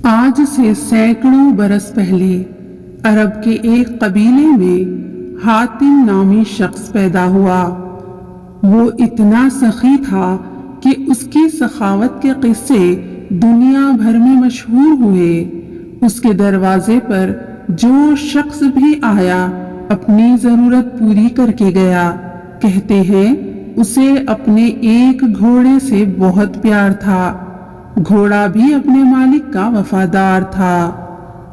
آج سے سینکڑوں برس پہلے عرب کے ایک قبیلے میں حاتم نامی شخص پیدا ہوا۔ وہ اتنا سخی تھا کہ اس کی سخاوت کے قصے دنیا بھر میں مشہور ہوئے۔ اس کے دروازے پر جو شخص بھی آیا اپنی ضرورت پوری کر کے گیا۔ کہتے ہیں اسے اپنے ایک گھوڑے سے بہت پیار تھا۔ گھوڑا بھی اپنے مالک کا وفادار تھا۔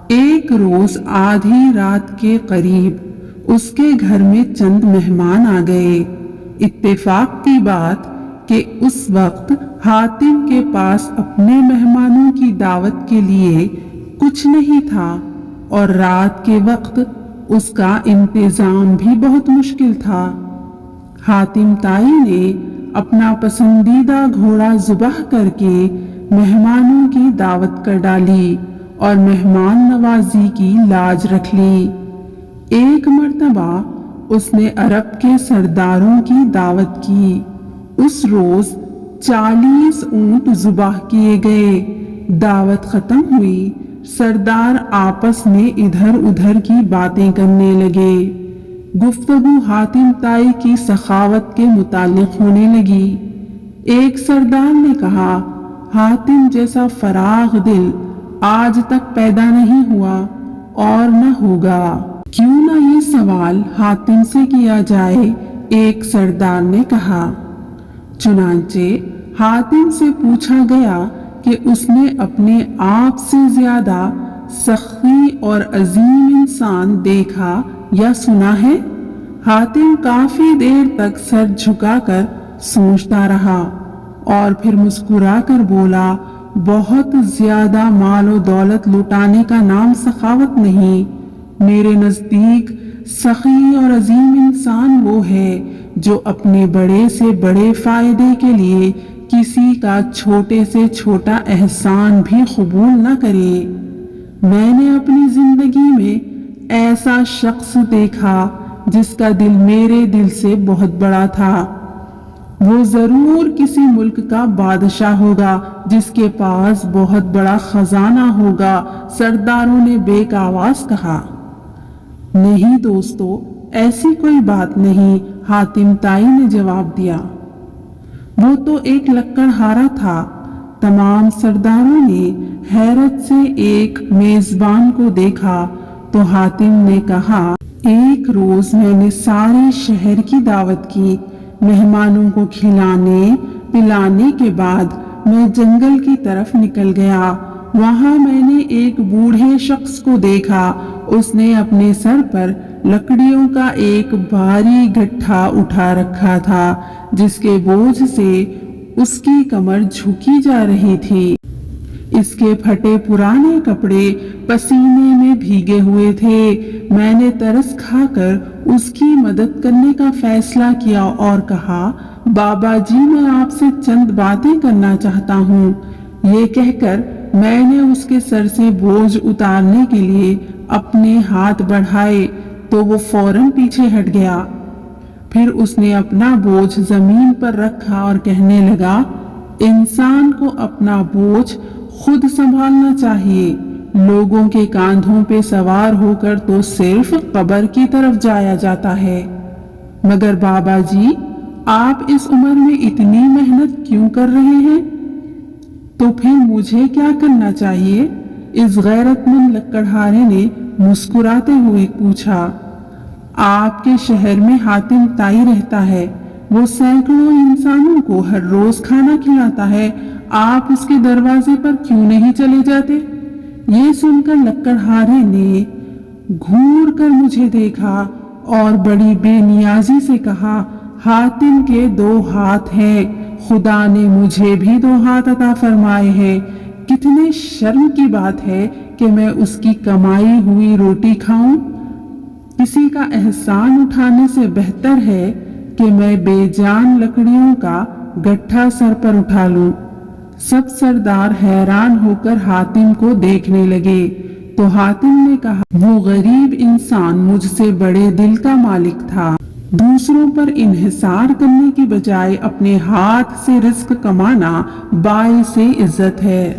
ایک روز آدھی رات کے قریب اس کے گھر میں چند مہمان آ گئے۔ اتفاق کی بات کہ اس وقت حاتم کے پاس اپنے مہمانوں کی دعوت کے لیے کچھ نہیں تھا اور رات کے وقت اس کا انتظام بھی بہت مشکل تھا۔ حاتم طائی نے اپنا پسندیدہ گھوڑا ذبح کر کے مہمانوں کی دعوت کر ڈالی اور مہمان نوازی کی لاج رکھ لی۔ ایک مرتبہ اس نے عرب کے سرداروں کی دعوت کی۔ اس روز 40 اونٹ ذبح کیے گئے۔ دعوت ختم ہوئی، سردار آپس میں ادھر ادھر کی باتیں کرنے لگے۔ گفتگو حاتم طائی کی سخاوت کے متعلق ہونے لگی۔ ایک سردار نے کہا، حاتم جیسا فراخ دل آج تک پیدا نہیں ہوا اور نہ ہوگا۔ کیوں نہ یہ سوال حاتم سے کیا جائے، ایک سردار نے کہا۔ چنانچہ حاتم سے پوچھا گیا کہ اس نے اپنے آپ سے زیادہ سخی اور عظیم انسان دیکھا یا سنا ہے؟ حاتم کافی دیر تک سر جھکا کر سوچتا رہا اور پھر مسکرا کر بولا، بہت زیادہ مال و دولت لٹانے کا نام سخاوت نہیں۔ میرے نزدیک سخی اور عظیم انسان وہ ہے جو اپنے بڑے سے بڑے فائدے کے لیے کسی کا چھوٹے سے چھوٹا احسان بھی قبول نہ کرے۔ میں نے اپنی زندگی میں ایسا شخص دیکھا جس کا دل میرے دل سے بہت بڑا تھا۔ وہ ضرور کسی ملک کا بادشاہ ہوگا جس کے پاس بہت بڑا خزانہ ہوگا۔ سرداروں نے بیک آواز کہا۔ نہیں دوستو، ایسی کوئی بات نہیں، حاتم طائی نے جواب دیا۔ وہ تو ایک لکڑہارا تھا۔ تمام سرداروں نے حیرت سے ایک میزبان کو دیکھا تو حاتم نے کہا، ایک روز میں نے سارے شہر کی دعوت کی۔ مہمانوں کو کھلانے پلانے کے بعد میں جنگل کی طرف نکل گیا۔ وہاں میں نے ایک بوڑھے شخص کو دیکھا۔ اس نے اپنے سر پر لکڑیوں کا ایک بھاری گٹھا اٹھا رکھا تھا جس کے بوجھ سے اس کی کمر جھکی جا رہی تھی۔ اس کے پھٹے پرانے کپڑے پسینے میں بھیگے ہوئے تھے۔ میں نے ترس کھا کر اس کی مدد کرنے کا فیصلہ کیا اور کہا، بابا جی میں آپ سے چند باتیں کرنا چاہتا ہوں۔ یہ کہہ کر میں نے اس کے سر سے بوجھ اتارنے کے لیے اپنے ہاتھ بڑھائے تو وہ فوراً پیچھے ہٹ گیا۔ پھر اس نے اپنا بوجھ زمین پر رکھا اور کہنے لگا، انسان کو اپنا بوجھ خود سنبھالنا چاہیے۔ لوگوں کے کاندھوں پہ سوار ہو کر تو صرف قبر کی طرف جایا جاتا ہے۔ مگر بابا جی، آپ اس عمر میں اتنی محنت کیوں کر رہے ہیں؟ تو پھر مجھے کیا کرنا چاہیے؟ اس غیرت مند لکڑہارے نے مسکراتے ہوئے پوچھا۔ آپ کے شہر میں حاتم طائی رہتا ہے۔ وہ سینکڑوں انسانوں کو ہر روز کھانا کھلاتا ہے۔ آپ اس کے دروازے پر کیوں نہیں چلے جاتے؟ یہ سن کر لکڑہارے نے گھور کر مجھے دیکھا اور بڑی بے نیازی سے کہا، حاتم کے 2 ہاتھ ہیں، خدا نے مجھے بھی 2 ہاتھ عطا فرمائے ہیں۔ کتنے شرم کی بات ہے کہ میں اس کی کمائی ہوئی روٹی کھاؤں۔ کسی کا احسان اٹھانے سے بہتر ہے کہ میں بے جان لکڑیوں کا گٹھا سر پر اٹھا لوں۔ سب سردار حیران ہو کر حاتم کو دیکھنے لگے تو حاتم نے کہا، وہ غریب انسان مجھ سے بڑے دل کا مالک تھا۔ دوسروں پر انحصار کرنے کی بجائے اپنے ہاتھ سے رزق کمانا باعث عزت ہے۔